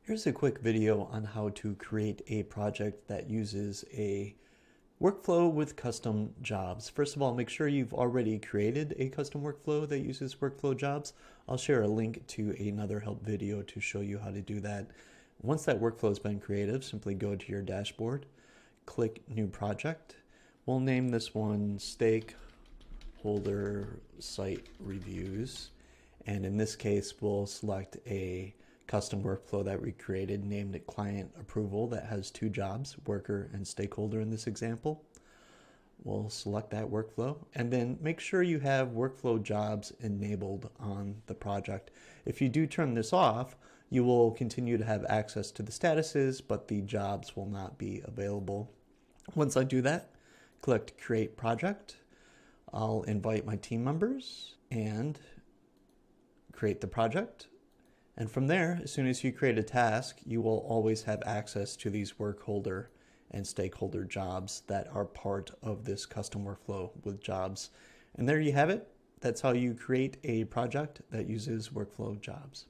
Here's a quick video on how to create a project that uses a workflow with custom jobs. First of all, make sure you've already created a custom workflow that uses workflow jobs. I'll share a link to another help video to show you how to do that. Once that workflow has been created, simply go to your dashboard, click New Project. We'll name this one Stakeholder Site Reviews. And in this case, we'll select a custom workflow that we created named it Client Approval that has two jobs, worker and stakeholder in this example. We'll select that workflow and then make sure you have workflow jobs enabled on the project. If you do turn this off, you will continue to have access to the statuses, but the jobs will not be available. Once I do that, click Create Project. I'll invite my team members and create the project. And from there, as soon as you create a task, you will always have access to these work holder and stakeholder jobs that are part of this custom workflow with jobs. And there you have it. That's how you create a project that uses workflow jobs.